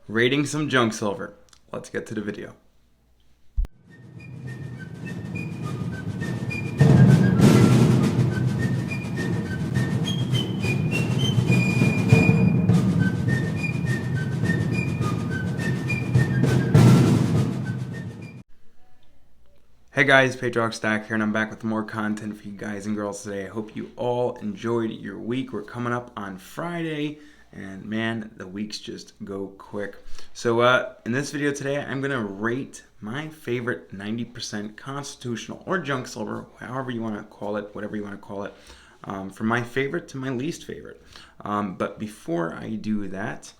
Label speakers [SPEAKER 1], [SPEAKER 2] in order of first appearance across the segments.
[SPEAKER 1] rating some junk silver. Let's get to the video. Hey guys, Patrioticstacker here, and I'm back with more content for you guys and girls today. I hope you all enjoyed your week. We're coming up on Friday, and man, the weeks just go quick. So in this video today, I'm going to rate my favorite 90% constitutional or junk silver, however you want to call it, whatever you want to call it, from my favorite to my least favorite. But before I do that,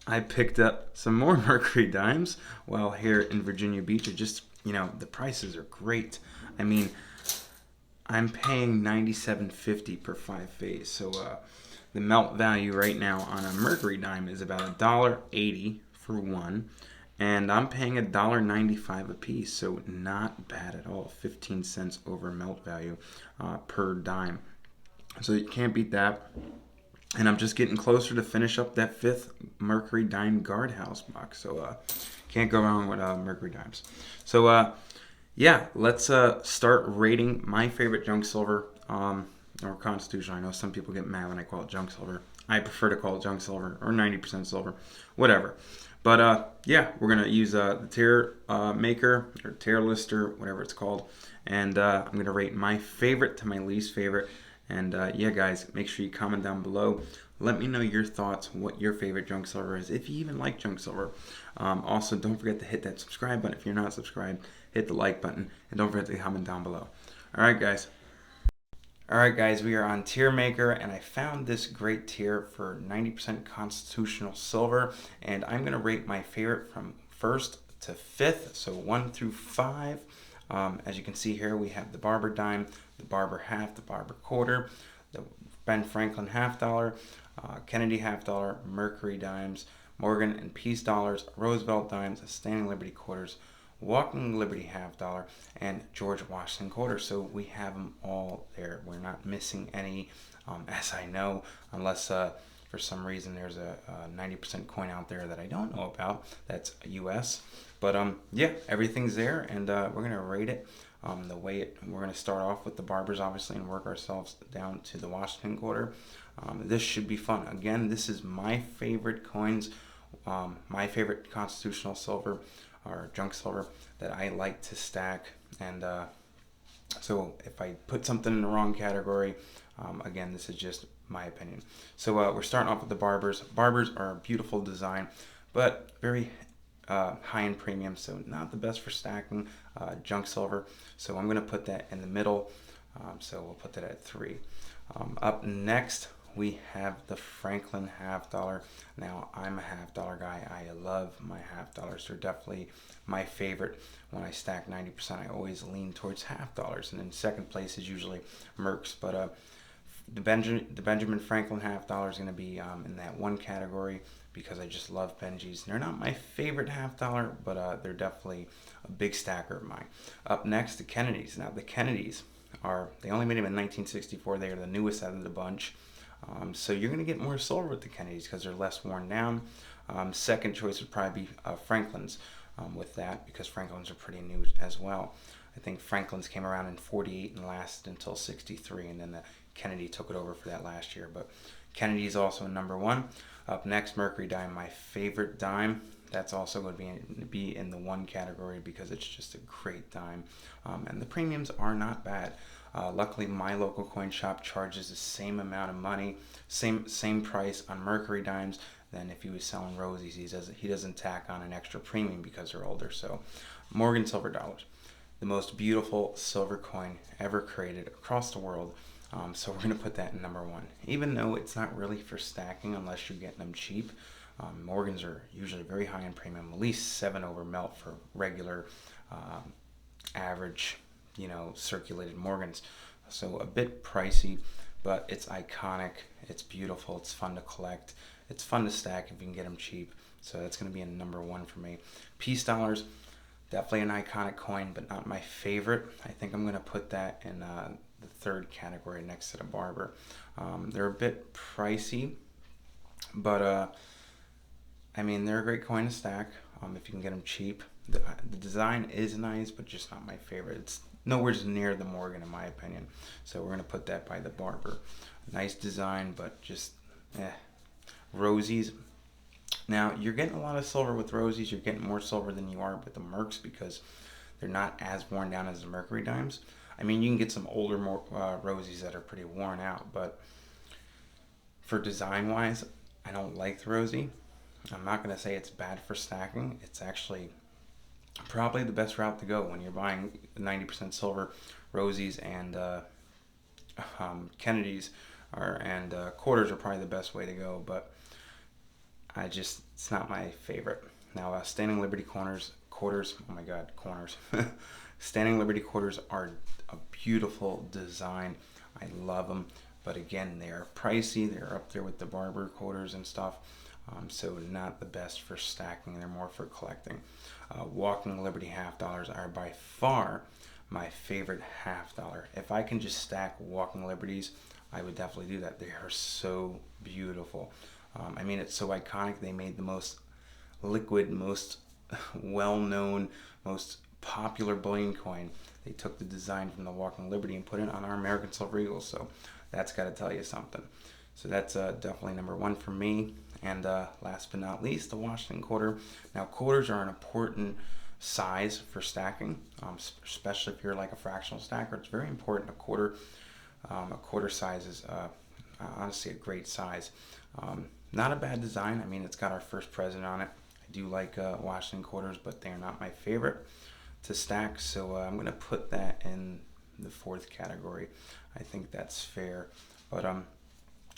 [SPEAKER 1] I picked up some more Mercury dimes while here in Virginia Beach. The prices are great. I mean, I'm paying $97.50 per 5 phase. So the melt value right now on a Mercury dime is about $1.80 for one. And I'm paying $1.95 a piece. So not bad at all. 15 cents over melt value per dime. So you can't beat that. And I'm just getting closer to finish up that 5th Mercury dime guardhouse box. So can't go wrong with Mercury dimes. So yeah, let's start rating my favorite junk silver or constitutional. I know some people get mad when I call it junk silver. I prefer to call it junk silver or 90% silver, whatever. But yeah, we're going to use the tier maker or tier lister, whatever it's called. And I'm going to rate my favorite to my least favorite. And yeah, guys, make sure you comment down below. Let me know your thoughts, what your favorite junk silver is, if you even like junk silver. Also, don't forget to hit that subscribe button if you're not subscribed. Hit the like button, and don't forget to comment down below. All right, guys. All right, guys, we are on Tier Maker, and I found this great tier for 90% constitutional silver, and I'm going to rate my favorite from 1st to 5th, so 1 through 5. As you can see here, we have the Barber dime, the Barber half, the Barber quarter, the Ben Franklin half dollar, Kennedy half dollar, Mercury dimes, Morgan and Peace dollars, Roosevelt dimes, Standing Liberty quarters, Walking Liberty half dollar, and George Washington quarter. So we have them all there. We're not missing any, as I know, unless for some reason there's a 90% coin out there that I don't know about. That's US. But yeah, everything's there, and we're gonna rate it we're gonna start off with the Barbers, obviously, and work ourselves down to the Washington quarter. This should be fun. Again, this is my favorite coins, my favorite constitutional silver or junk silver that I like to stack. And so if I put something in the wrong category, again, this is just my opinion. So we're starting off with the Barbers. Barbers are a beautiful design, but very high in premium, so not the best for stacking junk silver. So I'm going to put that in the middle. So we'll put that at 3. Up next, we have the Franklin half dollar. Now, I'm a half dollar guy. I love my half dollars. They're definitely my favorite. When I stack 90%, I always lean towards half dollars. And in second place is usually Mercs. But the Benjamin Franklin half dollar is going to be in that one category because I just love Benjis. They're not my favorite half dollar, but they're definitely a big stacker of mine. Up next, the Kennedys. Now, the Kennedys they only made them in 1964. They are the newest out of the bunch. So you're going to get more silver with the Kennedys because they're less worn down. Second choice would probably be Franklin's with that, because Franklin's are pretty new as well. I think Franklin's came around in 48 and lasted until 63, and then the Kennedy took it over for that last year. But Kennedy's also number 1. Up next, Mercury dime, my favorite dime. That's also going to be in the 1 category because it's just a great dime. And the premiums are not bad. Luckily, my local coin shop charges the same amount of money, same price on Mercury dimes than if he was selling Rosies. He doesn't tack on an extra premium because they're older. So Morgan silver dollars, the most beautiful silver coin ever created across the world. So we're going to put that in number 1, even though it's not really for stacking unless you're getting them cheap. Morgans are usually very high in premium, at least 7 over melt for regular average, circulated Morgans. So a bit pricey, but it's iconic, it's beautiful, it's fun to collect, it's fun to stack if you can get them cheap. So that's going to be a number 1 for me. Peace dollars, definitely an iconic coin, but not my favorite. I think I'm going to put that in the 3rd category next to the Barber. They're a bit pricey, but I mean, they're a great coin to stack if you can get them cheap. The design is nice, but just not my favorite. It's nowhere near the Morgan in my opinion. So we're going to put that by the Barber. Nice design, but just Rosies. Now, you're getting a lot of silver with Rosies. You're getting more silver than you are with the Mercs because they're not as worn down as the Mercury Dimes. I mean, you can get some older Rosies that are pretty worn out, but for design-wise, I don't like the Rosie. I'm not going to say it's bad for stacking. It's actually probably the best route to go when you're buying 90% silver Rosies and Kennedys and quarters are probably the best way to go, but it's not my favorite. Now, Standing Liberty quarters, oh my god, corners. Standing Liberty quarters are a beautiful design. I love them, but again, they are pricey. They're up there with the Barber quarters and stuff, so not the best for stacking. They're more for collecting. Walking Liberty half dollars are by far my favorite half dollar. If I can just stack Walking Liberties, I would definitely do that. They are so beautiful. I mean, it's so iconic. They made the most liquid, most well-known, most popular bullion coin. They took the design from the Walking Liberty and put it on our American Silver Eagles. So that's got to tell you something. So that's definitely number one for me. And last but not least, the Washington quarter. Now, quarters are an important size for stacking, especially if you're like a fractional stacker. It's very important. A quarter size is honestly a great size. Not a bad design. I mean, it's got our first president on it. I do like Washington quarters, but they're not my favorite to stack. So I'm going to put that in the fourth category. I think that's fair. But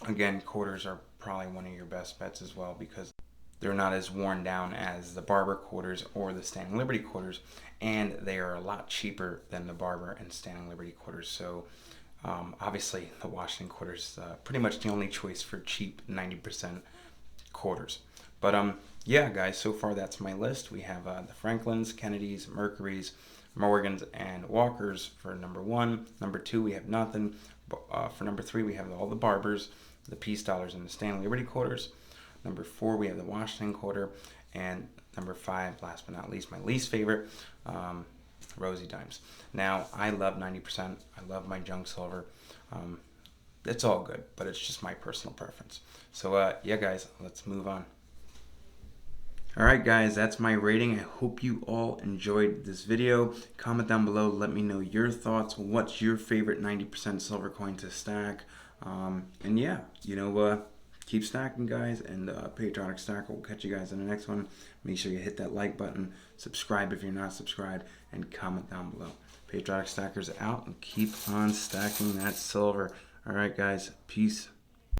[SPEAKER 1] again, quarters are probably one of your best bets as well because they're not as worn down as the Barber quarters or the Standing Liberty quarters, and they are a lot cheaper than the Barber and Standing Liberty quarters. So obviously the Washington quarters pretty much the only choice for cheap 90% quarters. But yeah, guys, so far that's my list. We have the Franklins, Kennedys, Mercurys, Morgans, and Walkers for number one. Number two, we have nothing. For number three, we have all the Barbers, the Peace Dollars, and the Standing Liberty quarters. Number four, we have the Washington quarter. And number five, last but not least, my least favorite, Rosie Dimes. Now, I love 90%. I love my junk silver. It's all good, but it's just my personal preference. So, yeah, guys, let's move on. All right, guys, that's my rating. I hope you all enjoyed this video. Comment down below. Let me know your thoughts. What's your favorite 90% silver coin to stack? And yeah, keep stacking, guys. And Patrioticstacker will catch you guys in the next one. Make sure you hit that like button, subscribe if you're not subscribed, and comment down below. Patriotic Stacker's out, and keep on stacking that silver. All right, guys. Peace.